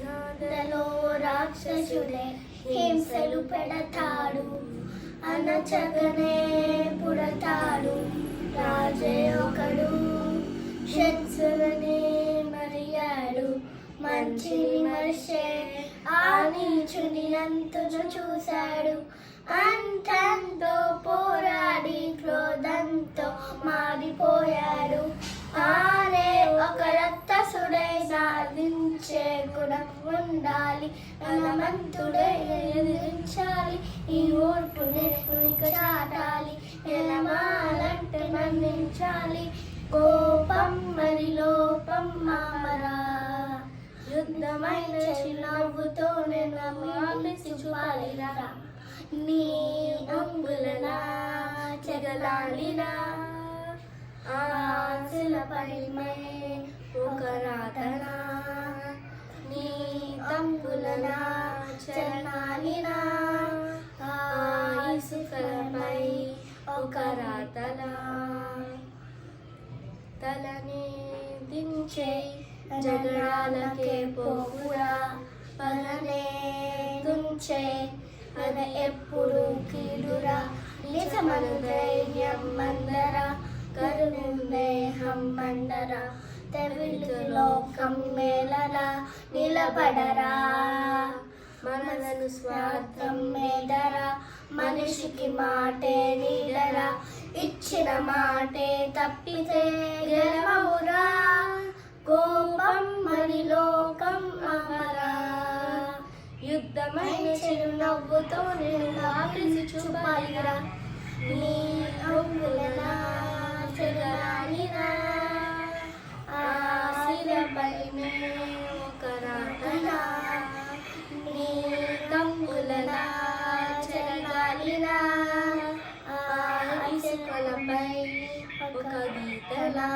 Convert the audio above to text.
నాదలో రాక్షసుడే హింసలు పెడతాడు, అనచగనే పుడతాడు రాజే ఒకడు. శత్రువుని మరియాడు, మంచిని మరిసే ఆ నీచుని అంతును చూశాడు. అంతంతో పోరాడి క్రోధంతో మారిపోయాడు. ఆనే ఒక రక్తసుడై సాధించే గుణం ఉండాలి, బలవంతుడై ఎదిరించాలి, ఈ ఓటునే చాటాలి, ఎలమాలంటే మన్నించాలి. కోపం మరి లోపం మామరా, యుద్ధమైన చిరునవ్వుతోనే నమ్మి చూపాలిరా. నీ అంబులనా చెగలాలినా ఆశలపైమే ఒక రాతనా, నీ తంబులనా చరణాలినా ఇసుకలపై ఒక రాతనా. తలని దించే జగడాలకే పోవురా, పలనే తుంచే మన ఎప్పుడు కీడురా. నిజమను ధైర్యం మందరా, కరుణు స్నేహం మండరా, తెవిలులో కమ్మేలరా నిలబడరా. మనలను స్వార్థం మేదరా, మనిషికి మాటే నీడరా, ఇచ్చిన మాటే తప్పితే గెలవవురా. కోపం మరి లోకం అమరా, యుద్ధమైన చిరునవ్వుతో నేను ఆకలిసి చూపాలిరా. నీ అంగులనా చెగలాలినా ఆశలపైనే ఒక రాతనా, నీ కంగులనా చెగలాలినా ఇసుకలపై ఒక గీతలా.